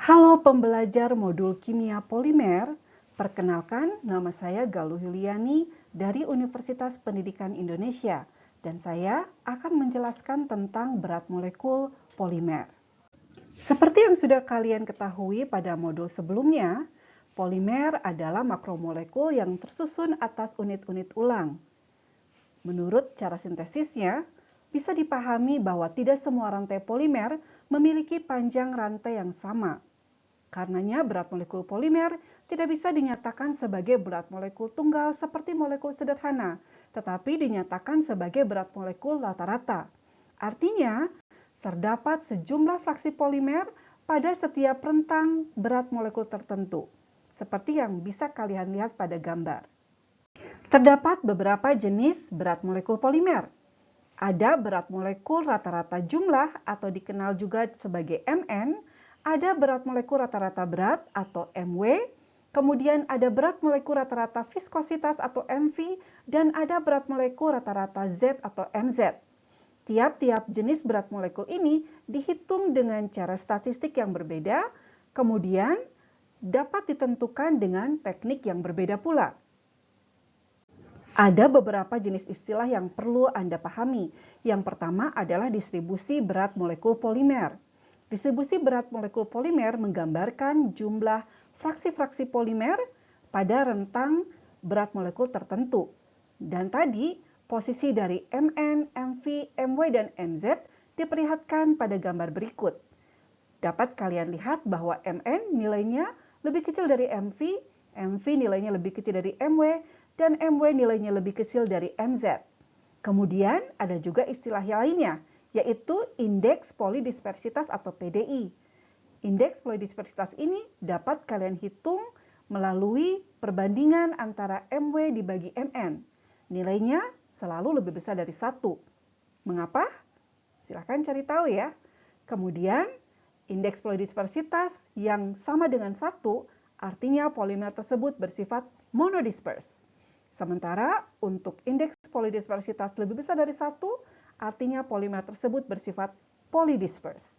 Halo pembelajar modul kimia polimer, perkenalkan nama saya Galuh Yuliani dari Universitas Pendidikan Indonesia dan saya akan menjelaskan tentang berat molekul polimer. Seperti yang sudah kalian ketahui pada modul sebelumnya, polimer adalah makromolekul yang tersusun atas unit-unit ulang. Menurut cara sintesisnya, bisa dipahami bahwa tidak semua rantai polimer memiliki panjang rantai yang sama. Karenanya berat molekul polimer tidak bisa dinyatakan sebagai berat molekul tunggal seperti molekul sederhana, tetapi dinyatakan sebagai berat molekul rata-rata. Artinya, terdapat sejumlah fraksi polimer pada setiap rentang berat molekul tertentu, seperti yang bisa kalian lihat pada gambar. Terdapat beberapa jenis berat molekul polimer. Ada berat molekul rata-rata jumlah atau dikenal juga sebagai Mn, ada berat molekul rata-rata berat atau Mw, kemudian ada berat molekul rata-rata viskositas atau Mv, dan ada berat molekul rata-rata Z atau Mz. Tiap-tiap jenis berat molekul ini dihitung dengan cara statistik yang berbeda, kemudian dapat ditentukan dengan teknik yang berbeda pula. Ada beberapa jenis istilah yang perlu Anda pahami. Yang pertama adalah distribusi berat molekul polimer. Distribusi berat molekul polimer menggambarkan jumlah fraksi-fraksi polimer pada rentang berat molekul tertentu. Dan tadi, posisi dari Mn, Mv, Mw, dan Mz diperlihatkan pada gambar berikut. Dapat kalian lihat bahwa Mn nilainya lebih kecil dari Mv, Mv nilainya lebih kecil dari Mw, dan Mw nilainya lebih kecil dari Mz. Kemudian ada juga istilah lainnya, yaitu indeks polidispersitas atau PDI. Indeks polidispersitas ini dapat kalian hitung melalui perbandingan antara Mw dibagi Mn. Nilainya selalu lebih besar dari 1. Mengapa? Silahkan cari tahu ya. Kemudian, indeks polidispersitas yang sama dengan 1 artinya polimer tersebut bersifat monodispers. Sementara untuk indeks polidispersitas lebih besar dari 1, artinya polimer tersebut bersifat polydisperse.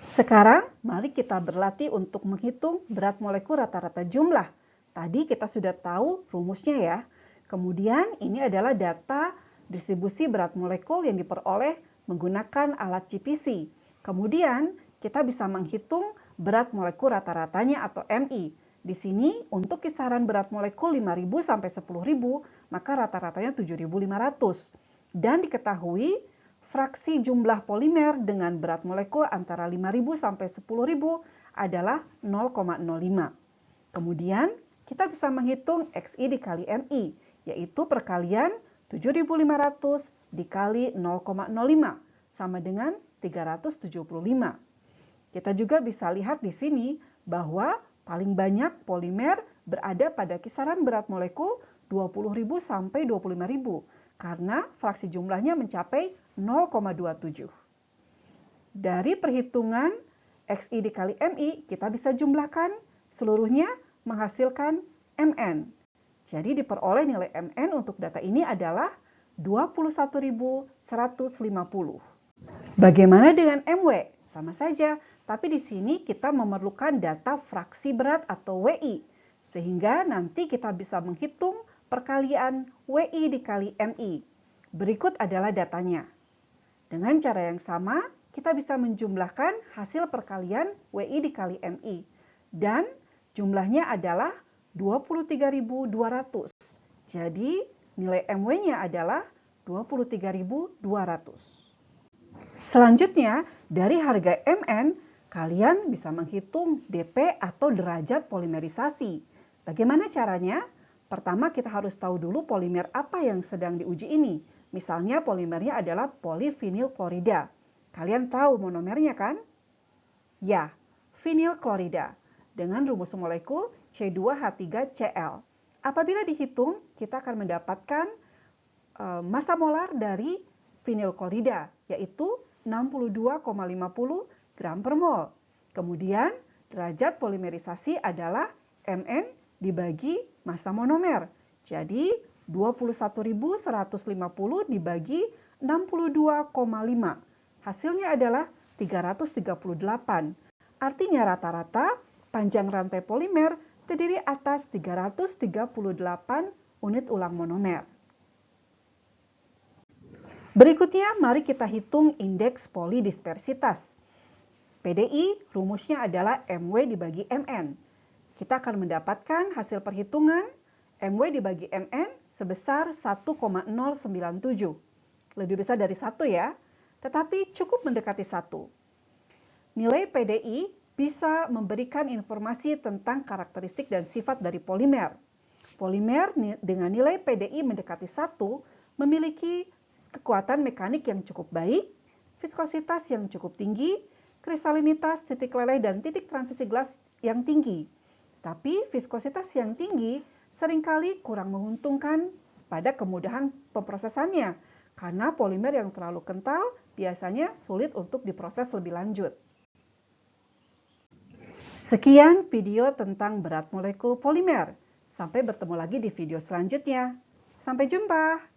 Sekarang, mari kita berlatih untuk menghitung berat molekul rata-rata jumlah. Tadi kita sudah tahu rumusnya ya. Kemudian ini adalah data distribusi berat molekul yang diperoleh menggunakan alat GPC. Kemudian kita bisa menghitung berat molekul rata-ratanya atau MI. Di sini untuk kisaran berat molekul 5.000 sampai 10.000, maka rata-ratanya 7.500. Dan diketahui fraksi jumlah polimer dengan berat molekul antara 5.000 sampai 10.000 adalah 0,05. Kemudian kita bisa menghitung XI dikali MI, yaitu perkalian 7.500 dikali 0,05 sama dengan 375. Kita juga bisa lihat di sini bahwa paling banyak polimer berada pada kisaran berat molekul 20.000 sampai 25.000 karena fraksi jumlahnya mencapai 0,27. Dari perhitungan XI dikali MI, kita bisa jumlahkan seluruhnya menghasilkan Mn. Jadi diperoleh nilai Mn untuk data ini adalah 21.150. Bagaimana dengan Mw? Sama saja, tapi di sini kita memerlukan data fraksi berat atau WI, sehingga nanti kita bisa menghitung perkalian WI dikali MI. Berikut adalah datanya. Dengan cara yang sama, kita bisa menjumlahkan hasil perkalian WI dikali MI. Dan jumlahnya adalah 23.200. Jadi, nilai MW-nya adalah 23.200. Selanjutnya, dari harga Mn, kalian bisa menghitung dP atau derajat polimerisasi. Bagaimana caranya? Pertama, kita harus tahu dulu polimer apa yang sedang diuji ini. Misalnya, polimernya adalah polivinyl klorida. Kalian tahu monomernya kan? Ya, vinyl klorida dengan rumus molekul C2H3Cl. Apabila dihitung, kita akan mendapatkan massa molar dari vinyl klorida, yaitu 62,50 gram per mol. Kemudian, derajat polimerisasi adalah Mn dibagi massa monomer. Jadi, 21.150 dibagi 62,5. Hasilnya adalah 338. Artinya rata-rata panjang rantai polimer terdiri atas 338 unit ulang monomer. Berikutnya, mari kita hitung indeks polidispersitas. PDI rumusnya adalah MW dibagi MN. Kita akan mendapatkan hasil perhitungan MW dibagi MN sebesar 1,097. Lebih besar dari 1 ya, tetapi cukup mendekati 1. Nilai PDI bisa memberikan informasi tentang karakteristik dan sifat dari polimer. Polimer dengan nilai PDI mendekati 1 memiliki kekuatan mekanik yang cukup baik, viskositas yang cukup tinggi, kristalinitas, titik leleh, dan titik transisi gelas yang tinggi. Tapi viskositas yang tinggi seringkali kurang menguntungkan pada kemudahan pemrosesannya, karena polimer yang terlalu kental biasanya sulit untuk diproses lebih lanjut. Sekian video tentang berat molekul polimer. Sampai bertemu lagi di video selanjutnya. Sampai jumpa!